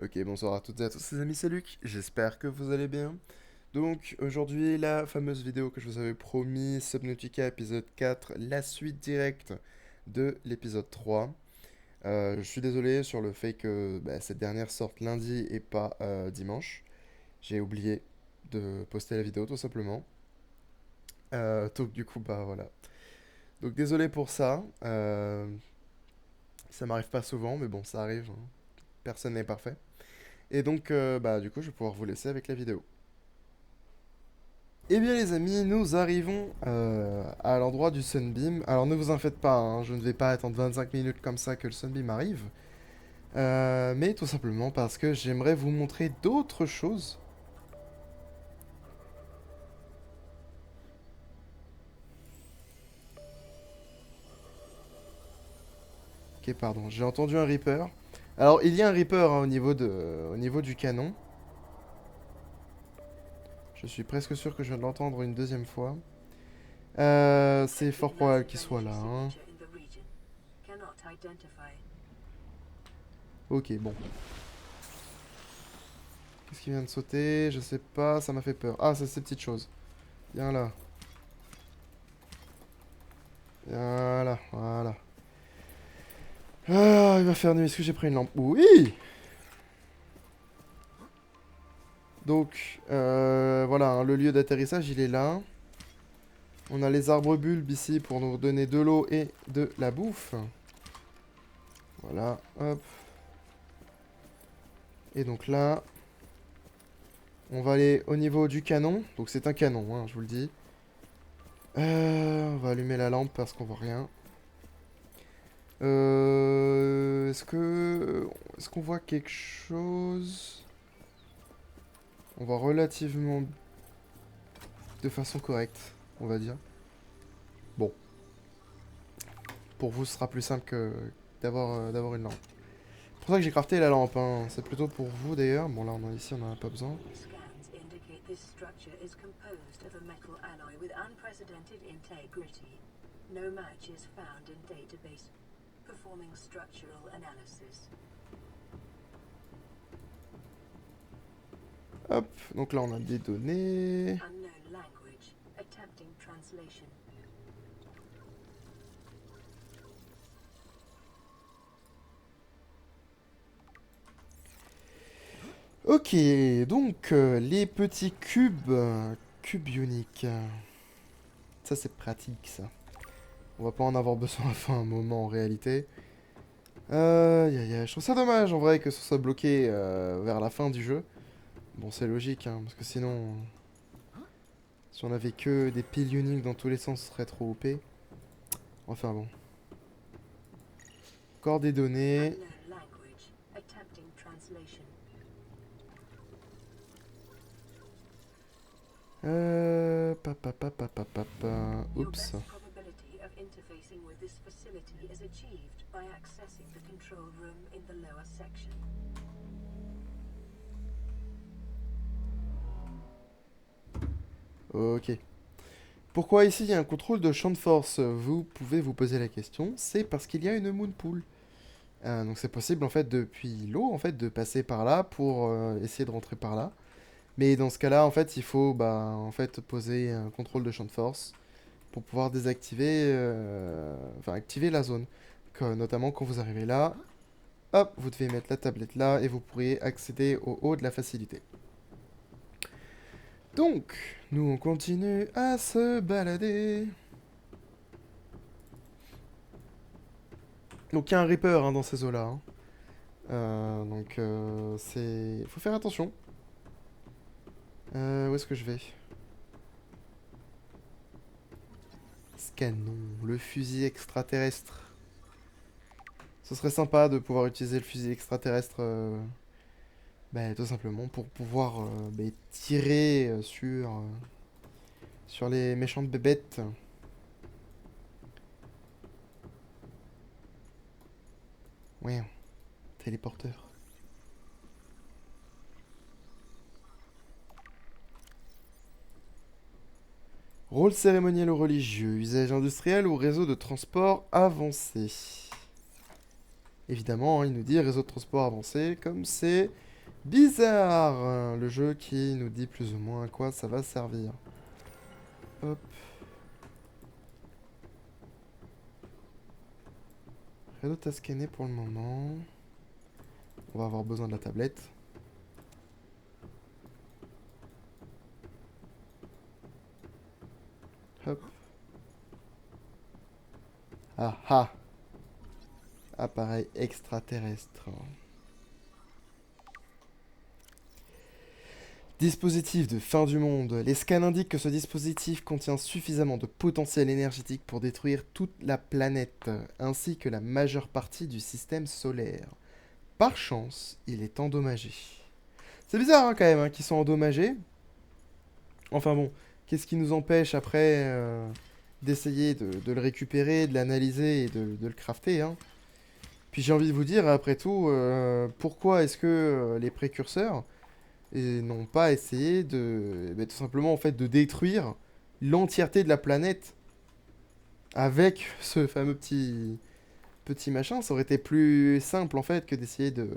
Ok, bonsoir à toutes et à tous les amis, c'est Luc, j'espère que vous allez bien. Donc aujourd'hui, la fameuse vidéo que je vous avais promis, Subnautica épisode 4, la suite directe de l'épisode 3. Je suis désolé sur le fait que cette dernière sorte lundi et pas dimanche. J'ai oublié de poster la vidéo tout simplement. Donc du coup, bah voilà. Donc désolé pour ça. Ça m'arrive pas souvent, mais bon, ça arrive, hein. Personne n'est parfait. Et donc, du coup, je vais pouvoir vous laisser avec la vidéo. Eh bien les amis, nous arrivons à l'endroit du Sunbeam. Alors ne vous en faites pas, hein, je ne vais pas attendre 25 minutes comme ça que le Sunbeam arrive. Mais tout simplement parce que j'aimerais vous montrer d'autres choses. Ok, pardon, j'ai entendu un Reaper. Alors il y a un Reaper hein, au niveau du canon. Je suis presque sûr que je viens de l'entendre une deuxième fois. C'est fort probable qu'il soit là, hein. Ok, bon. Qu'est-ce qui vient de sauter? Je sais pas, ça m'a fait peur. Ah, c'est ces petites choses. Viens là. Voilà, voilà. Ah, il va faire nuit. Est-ce que j'ai pris une lampe? Oui! Donc, voilà, hein, le lieu d'atterrissage, il est là. On a les arbres bulbes ici pour nous donner de l'eau et de la bouffe. Voilà, hop. Et donc là, on va aller au niveau du canon. Donc c'est un canon, hein, je vous le dis. On va allumer la lampe parce qu'on voit rien. Est-ce que... Est-ce qu'on voit quelque chose? On voit relativement de façon correcte, on va dire. Bon, pour vous, ce sera plus simple que d'avoir une lampe. C'est pour ça que j'ai crafté la lampe, hein. C'est plutôt pour vous d'ailleurs. Bon, là, ici, on n'en a pas besoin. Hop, donc là, on a des données. Ok, donc les petits cubes, cubes uniques. Ça, c'est pratique, ça. On va pas en avoir besoin à un moment en réalité. Je trouve ça dommage en vrai que ce soit bloqué vers la fin du jeu. Bon, c'est logique, hein, parce que sinon, si on avait que des piles uniques dans tous les sens, ce serait trop OP. Enfin bon. Encore des données. Oups. Ok. Pourquoi ici il y a un contrôle de champ de force? Vous pouvez vous poser la question. C'est parce qu'il y a une moon pool. Donc c'est possible en fait depuis l'eau en fait de passer par là pour essayer de rentrer par là. Mais dans ce cas-là en fait il faut en fait poser un contrôle de champ de force pour pouvoir désactiver, enfin activer la zone. Notamment quand vous arrivez là, hop, vous devez mettre la tablette là et vous pourrez accéder au haut de la facilité. Donc, nous on continue à se balader. Donc il y a un Reaper hein, dans ces eaux-là, hein. C'est... Faut faire attention. Où est-ce que je vais? Canon, le fusil extraterrestre. Ce serait sympa de pouvoir utiliser le fusil extraterrestre tout simplement pour pouvoir tirer sur les méchantes bébêtes. Ouais, téléporteur. Rôle cérémoniel ou religieux, usage industriel ou réseau de transport avancé. Évidemment, hein, il nous dit réseau de transport avancé, comme c'est Bizarre, hein, le jeu qui nous dit plus ou moins à quoi ça va servir. Hop. Rien d'autre à scanner pour le moment. On va avoir besoin de la tablette. Hop. Ah ah. Appareil extraterrestre. Dispositif de fin du monde. Les scans indiquent que ce dispositif contient suffisamment de potentiel énergétique pour détruire toute la planète, ainsi que la majeure partie du système solaire. Par chance, il est endommagé. C'est bizarre hein, quand même qu'ils sont endommagés. Enfin bon, qu'est-ce qui nous empêche après d'essayer de le récupérer, de l'analyser et de le crafter hein. Puis j'ai envie de vous dire, après tout, pourquoi est-ce que les précurseurs n'ont pas essayé de, tout simplement en fait, de détruire l'entièreté de la planète avec ce fameux petit machin. Ça aurait été plus simple en fait que d'essayer de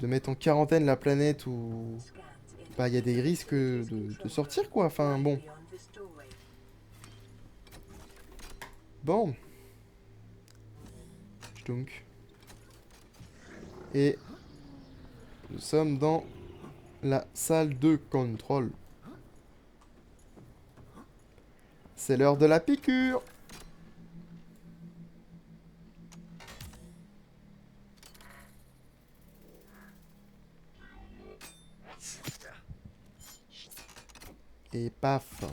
mettre en quarantaine la planète où bah il y a des risques de sortir quoi. Enfin bon. Bon. Donc. Et nous sommes dans la salle de contrôle. C'est l'heure de la piqûre. Et paf.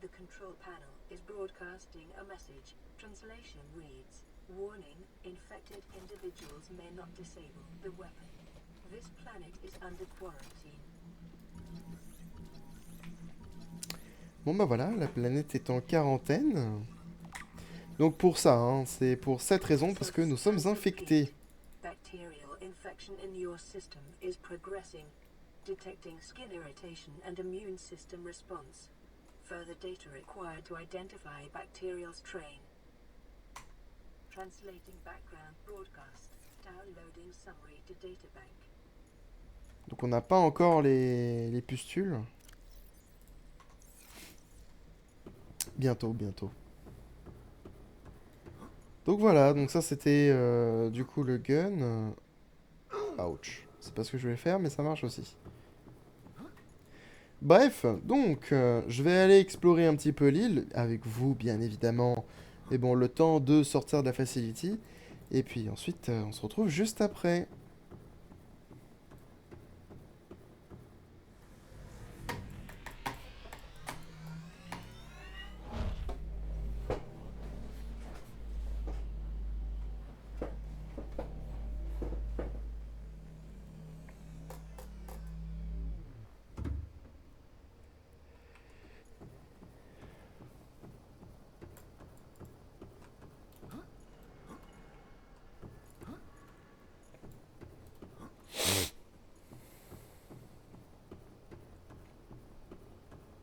The control panel is broadcasting a message. Translation reads, warning, infected individuals may not disable the weapon. This planet is under quarantine. Bon bah voilà, la planète est en quarantaine. Donc pour ça, hein, c'est pour cette raison, parce que nous sommes infectés. Bacterial infection in your system is progressing, detecting skin irritation and immune system response. Further data required to identify bacterial strain. Translating background broadcast. Downloading summary to databank. Donc on n'a pas encore les pustules. Bientôt, bientôt. Donc voilà, donc ça c'était du coup le gun. Ouch. C'est pas ce que je voulais faire, mais ça marche aussi. Bref, donc je vais aller explorer un petit peu l'île, avec vous bien évidemment. Et bon, le temps de sortir de la facility. Et puis ensuite, on se retrouve juste après.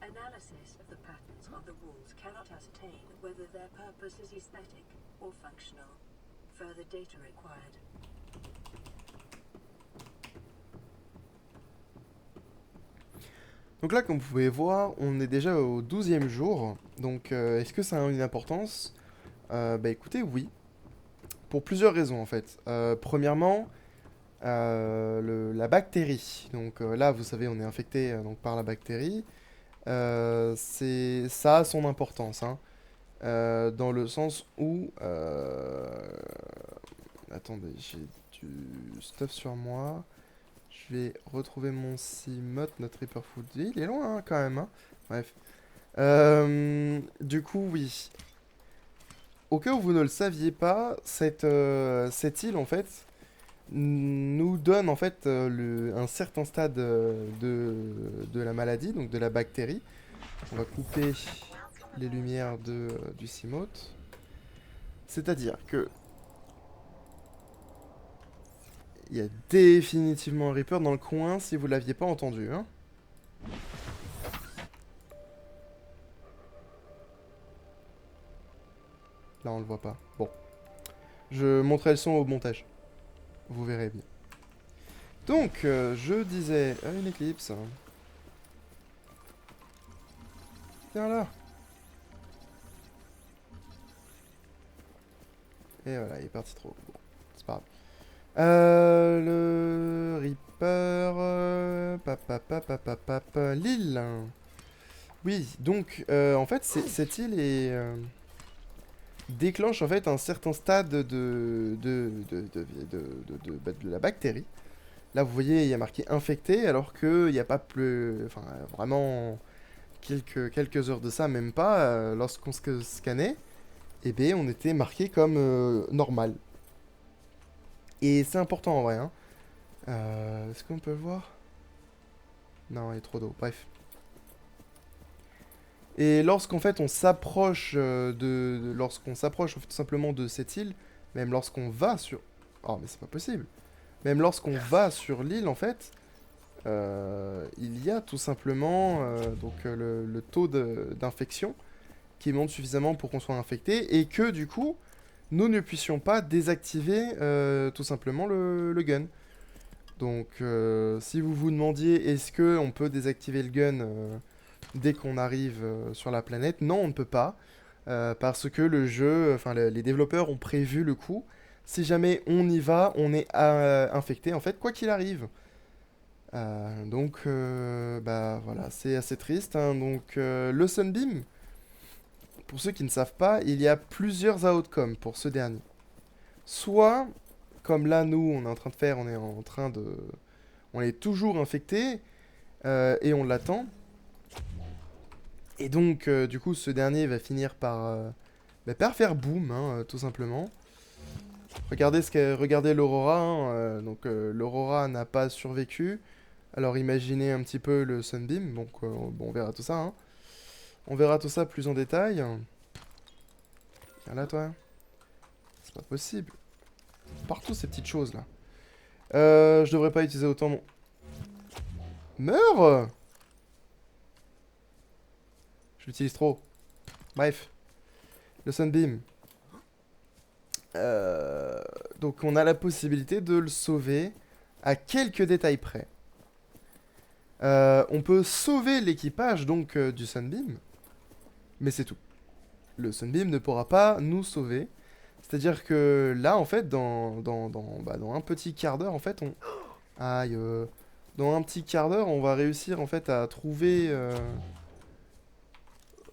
Analysis of the patterns on the walls cannot ascertain whether their purpose is aesthetic or functional. Further data required. Donc là, comme vous pouvez voir, on est déjà au 12e jour. Donc est-ce que ça a une importance? Bah écoutez, oui. Pour plusieurs raisons en fait. Premièrement, la bactérie. Donc là, vous savez, on est infecté donc, par la bactérie. Ça a son importance, hein. Dans le sens où... attendez, j'ai du stuff sur moi. Je vais retrouver mon Cimote, notre Hyperfood. Il est loin hein, quand même. Hein. Bref. Du coup, oui. Au cas où vous ne le saviez pas, cette île, en fait, nous donne en fait un certain stade de la maladie, donc de la bactérie. On va couper les lumières du Cimote. C'est-à-dire que il y a définitivement un Reaper dans le coin si vous l'aviez pas entendu. Hein. Là on le voit pas. Bon. Je montrerai le son au montage. Vous verrez bien. Donc, je disais... Ah, une éclipse. Viens là. Et voilà, il est parti trop. Bon, c'est pas grave. Le Reaper... L'île. Oui, donc, en fait, cette île est... déclenche en fait un certain stade de la bactérie. Là, vous voyez, il y a marqué infecté, alors qu'il n'y a pas plus... Enfin, vraiment, quelques heures de ça, même pas, lorsqu'on scannait, eh bien, on était marqué comme normal. Et c'est important en vrai, hein. Est-ce qu'on peut le voir? Non, il y a trop d'eau, bref. Et lorsqu'en fait on s'approche lorsqu'on s'approche tout simplement de cette île, même lorsqu'on va sur... Oh mais c'est pas possible. Même lorsqu'on va sur l'île en fait, il y a tout simplement le taux d'infection qui monte suffisamment pour qu'on soit infecté et que du coup nous ne puissions pas désactiver tout simplement le gun. Donc si vous vous demandiez est-ce que on peut désactiver le gun dès qu'on arrive sur la planète, non on ne peut pas. Parce que le jeu, enfin les développeurs ont prévu le coup. Si jamais on y va, on est infecté en fait quoi qu'il arrive. Bah voilà, c'est assez triste, hein. Donc le Sunbeam, pour ceux qui ne savent pas, il y a plusieurs outcomes pour ce dernier. Soit, comme là nous on est en train de faire, on est en train de... On est toujours infecté et on l'attend. Et donc du coup ce dernier va finir par faire boum, hein, tout simplement. Regardez l'Aurora, hein, l'Aurora n'a pas survécu. Alors imaginez un petit peu le Sunbeam, donc bon, on verra tout ça, hein. On verra tout ça plus en détail. Viens là toi. C'est pas possible. Partout ces petites choses là. Je devrais pas utiliser autant mon... Meurs. Je l'utilise trop. Bref. Le Sunbeam. Donc on a la possibilité de le sauver à quelques détails près. On peut sauver l'équipage donc du Sunbeam, mais c'est tout. Le Sunbeam ne pourra pas nous sauver. C'est-à-dire que là, en fait, dans un petit quart d'heure, en fait, on... Aïe, dans un petit quart d'heure, on va réussir, en fait, à trouver...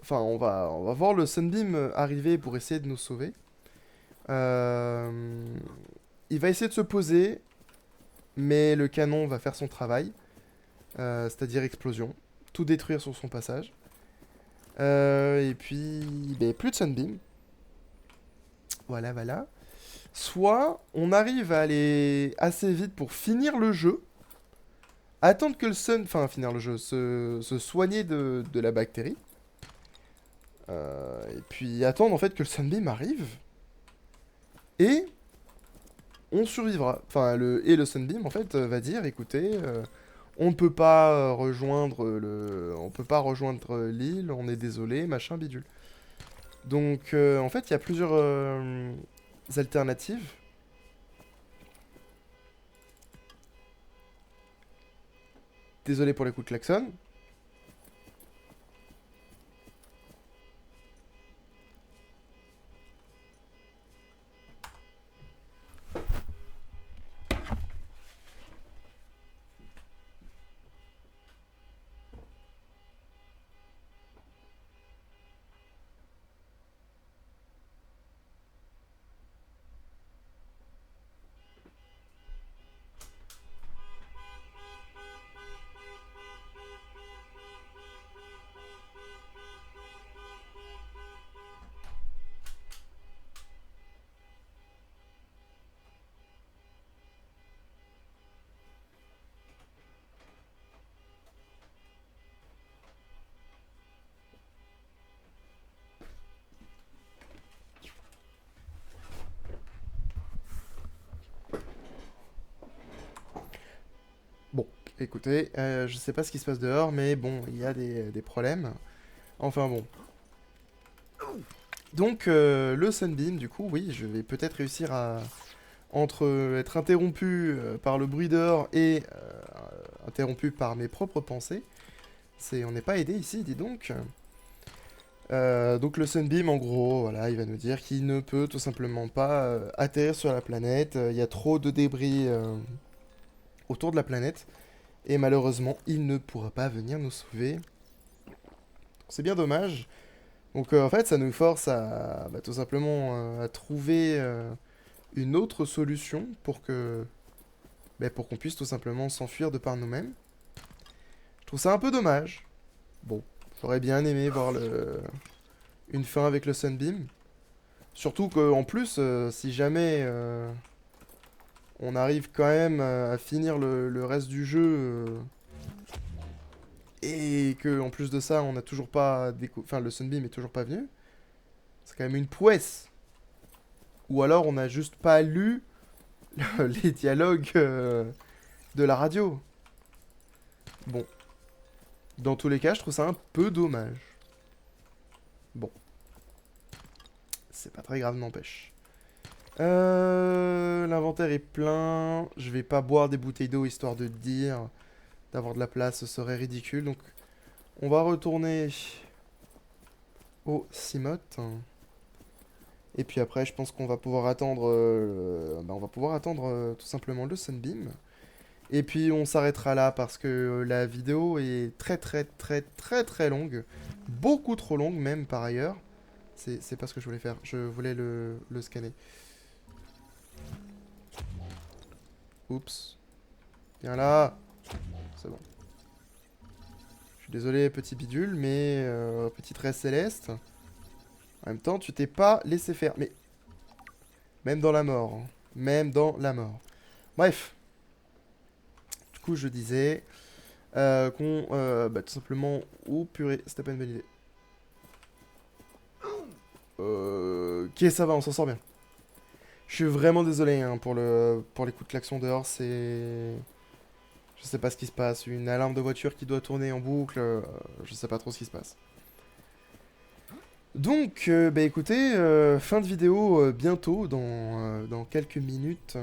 Enfin, on va voir le Sunbeam arriver pour essayer de nous sauver. Euh, Il va essayer de se poser, mais le canon va faire son travail. C'est-à-dire explosion. Tout détruire sur son passage. Et puis, ben, plus de Sunbeam. Voilà, voilà. Soit on arrive à aller assez vite pour finir le jeu, attendre que le Sun... Enfin, finir le jeu, se soigner de la bactérie. Et puis attendre en fait que le Sunbeam arrive. Et on survivra. Enfin, le Sunbeam en fait va dire, écoutez, on ne peut pas on peut pas rejoindre l'île, on est désolé, machin bidule. Donc en fait, il y a plusieurs alternatives. Désolé pour les coups de klaxon. Bon, écoutez, je sais pas ce qui se passe dehors, mais bon, il y a des problèmes. Enfin bon. Donc le Sunbeam, du coup, oui, je vais peut-être réussir à être interrompu par le bruit dehors et interrompu par mes propres pensées. On n'est pas aidé ici, dis donc. Donc le Sunbeam, en gros, voilà, il va nous dire qu'il ne peut tout simplement pas atterrir sur la planète. Il y a trop de débris autour de la planète. Et malheureusement, il ne pourra pas venir nous sauver. C'est bien dommage. Donc en fait, ça nous force à tout simplement à trouver une autre solution pour qu'on puisse tout simplement s'enfuir de par nous-mêmes. Je trouve ça un peu dommage. Bon, j'aurais bien aimé voir une fin avec le Sunbeam. Surtout qu'en plus, si jamais on arrive quand même à finir le reste du jeu et que en plus de ça, on n'a toujours pas enfin le Sunbeam est toujours pas venu, c'est quand même une prouesse. Ou alors on n'a juste pas lu les dialogues de la radio. Bon, dans tous les cas, je trouve ça un peu dommage. Bon, c'est pas très grave, n'empêche. L'inventaire est plein. Je vais pas boire des bouteilles d'eau histoire de dire. D'avoir de la place, ce serait ridicule. Donc, on va retourner au Cimote. Et puis après, je pense qu'on va pouvoir attendre. On va pouvoir attendre tout simplement le Sunbeam. Et puis on s'arrêtera là parce que la vidéo est très très très très très longue. Beaucoup trop longue même par ailleurs. C'est pas ce que je voulais faire. Je voulais le scanner. Oups. Viens là. C'est bon. Je suis désolé, petit bidule, mais petit trait céleste. En même temps, tu t'es pas laissé faire. Mais même dans la mort. Hein. Même dans la mort. Bref. Du coup, je disais qu'on tout simplement. Oh purée, c'était pas une bonne idée. Ok, ça va, on s'en sort bien. Je suis vraiment désolé hein, pour les coups de klaxon dehors, c'est... Je sais pas ce qui se passe, une alarme de voiture qui doit tourner en boucle, je sais pas trop ce qui se passe. Donc, bah écoutez, fin de vidéo bientôt, dans quelques minutes.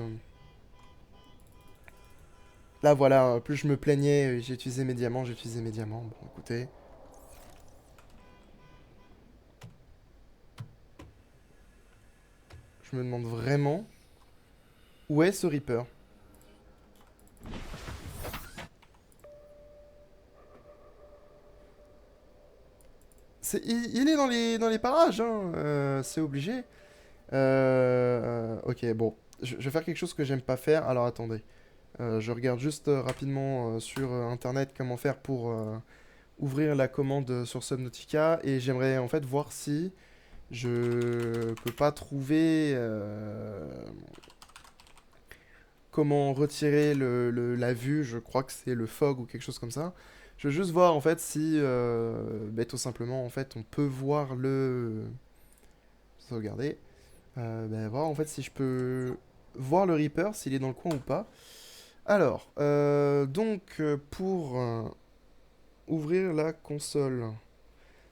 Là voilà, plus je me plaignais, j'ai utilisé mes diamants, j'ai utilisé mes diamants. Bon, écoutez. Je me demande vraiment où est ce Reaper. Il est dans les parages, hein, c'est obligé. Ok, bon. Je vais faire quelque chose que j'aime pas faire. Alors attendez. Je regarde juste rapidement sur internet comment faire pour ouvrir la commande sur Subnautica. Et j'aimerais en fait voir si je peux pas trouver comment retirer la vue. Je crois que c'est le fog ou quelque chose comme ça. Je veux juste voir en fait si tout simplement en fait on peut voir le sauvegarder. Voir en fait si je peux voir le Reaper, s'il est dans le coin ou pas. Alors, pour ouvrir la console,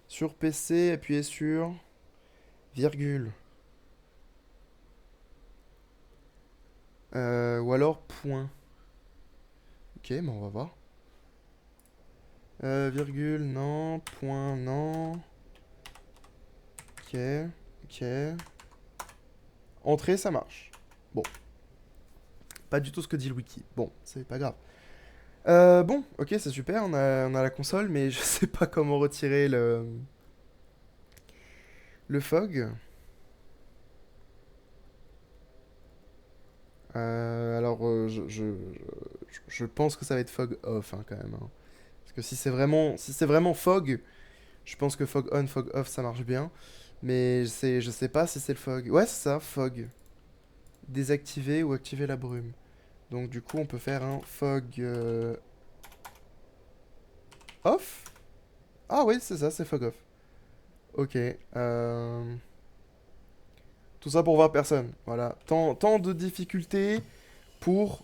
sur PC, appuyez sur virgule. Ou alors point. Ok, mais on va voir. Virgule, non, point, non. Ok, ok. Entrée, ça marche. Bon. Pas du tout ce que dit le wiki. Bon, c'est pas grave. Bon, ok, c'est super, on a la console, mais je sais pas comment retirer le fog. Je pense que ça va être fog off hein, quand même. Hein. Parce que si c'est vraiment fog, je pense que fog on, fog off, ça marche bien. Mais je sais pas si c'est le fog. Ouais, c'est ça, fog. Désactiver ou activer la brume. Donc du coup, on peut faire un fog off. Ah oui, c'est ça, c'est fog off. Ok. Tout ça pour voir personne. Voilà. Tant de difficultés pour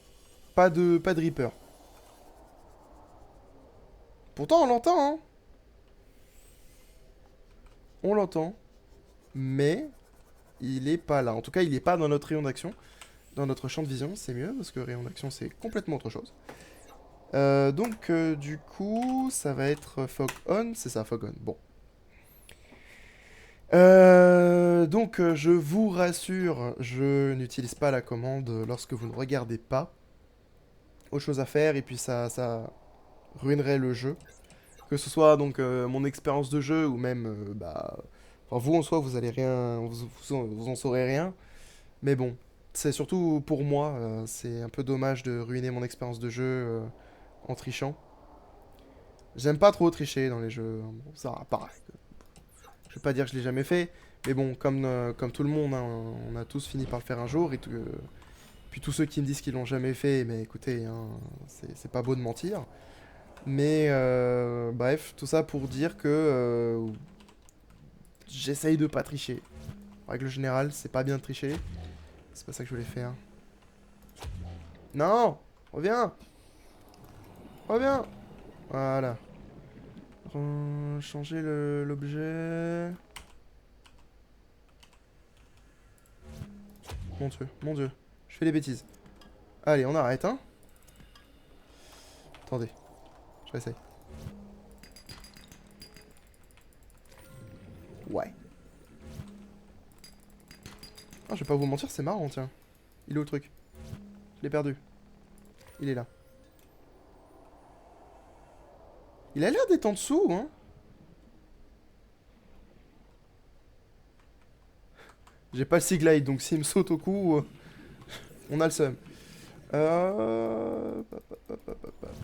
pas de Reaper. Pourtant, on l'entend, hein. On l'entend. mais il est pas là. En tout cas, il est pas dans notre rayon d'action. Dans notre champ de vision, c'est mieux, parce que rayon d'action, c'est complètement autre chose. Du coup, ça va être fog on, c'est ça, fog on, bon. Je vous rassure, je n'utilise pas la commande lorsque vous ne regardez pas. Autre chose à faire, et puis ça ruinerait le jeu. Que ce soit donc mon expérience de jeu, ou même, enfin, vous en soi, vous allez rien, vous en saurez rien. Mais bon, c'est surtout pour moi, c'est un peu dommage de ruiner mon expérience de jeu en trichant. J'aime pas trop tricher dans les jeux, bon, ça pareil. Je vais pas dire que je l'ai jamais fait, mais bon, comme tout le monde, hein, on a tous fini par le faire un jour, et puis tous ceux qui me disent qu'ils l'ont jamais fait, mais écoutez, hein, c'est pas beau de mentir. Mais bref, tout ça pour dire que j'essaye de pas tricher. En règle générale, c'est pas bien de tricher. C'est pas ça que je voulais faire. Non! Reviens! Reviens! Voilà. Changer l'objet. Mon dieu. Je fais des bêtises. Allez, on arrête, hein? Attendez. Je réessaye. Ouais. Ah, je vais pas vous mentir, c'est marrant, tiens. Il est où le truc? Je l'ai perdu. Il est là. Il a l'air d'être en dessous, hein. J'ai pas le Seaglide, donc s'il me saute au cou, on a le seum. Hop, hop, hop, hop, hop, hop.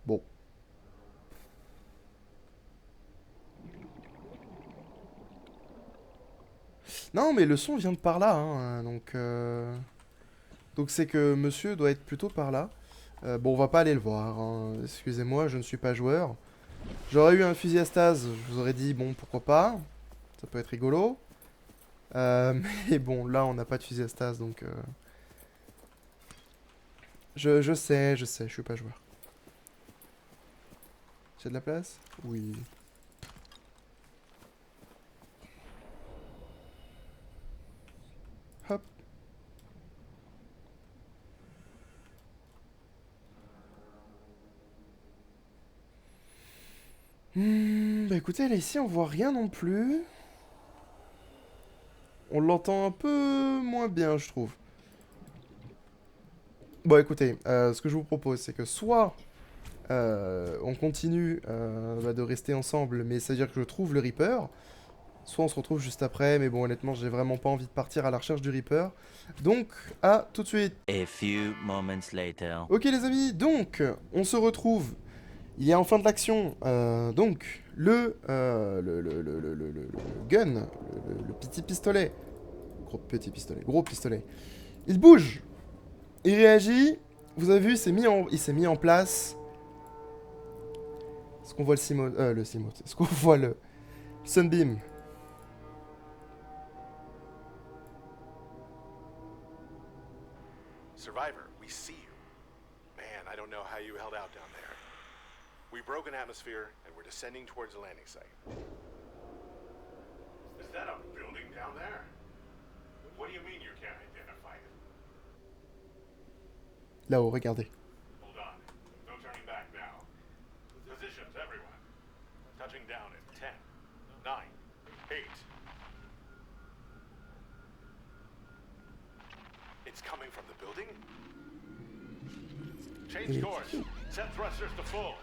Bon. Non, mais le son vient de par là, hein, donc c'est que monsieur doit être plutôt par là. Bon, on va pas aller le voir, hein. Excusez-moi, je ne suis pas joueur. J'aurais eu un fusil à stase, je vous aurais dit, bon, pourquoi pas. Ça peut être rigolo. Mais bon, là, on n'a pas de fusil à stase, donc... Je sais, je suis pas joueur. J'ai de la place? Oui. Hop. Bah écoutez, là ici on voit rien non plus. On l'entend un peu moins bien, je trouve. Bon écoutez, ce que je vous propose, c'est que soit on continue de rester ensemble, mais c'est-à-dire que je trouve le Reaper, soit on se retrouve juste après, mais bon honnêtement j'ai vraiment pas envie de partir à la recherche du Reaper. Donc, à tout de suite. A few moments later. Ok les amis, donc, on se retrouve. Il y a en fin de l'action, donc, le gun, le petit pistolet. Gros pistolet. Il bouge. Il réagit. Vous avez vu, il s'est mis en place. Est-ce qu'on voit le Seamoth? Est-ce qu'on voit le Sunbeam? Survivor, we see you. Man, I don't know how you held out down there. We broke an atmosphere, and we're descending towards the landing site. Is that a building down there? What do you mean you can't identify it? Là-haut, regardez. Hold on. No turning back now. Positions, everyone. Touching down in 10, 9, 8. It's coming from the building? Change course. Set thrusters to full.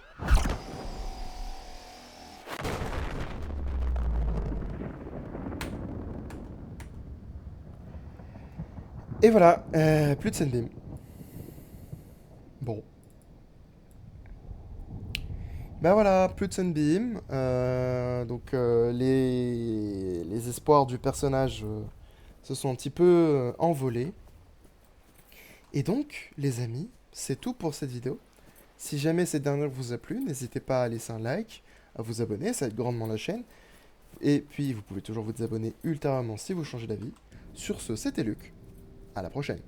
Et voilà, plus de Sunbeam. Bon. Ben voilà, plus de Sunbeam. Les espoirs du personnage se sont un petit peu envolés. Et donc, les amis, c'est tout pour cette vidéo. Si jamais cette dernière vous a plu, n'hésitez pas à laisser un like, à vous abonner, ça aide grandement la chaîne. Et puis, vous pouvez toujours vous désabonner ultérieurement si vous changez d'avis. Sur ce, c'était Luc. À la prochaine.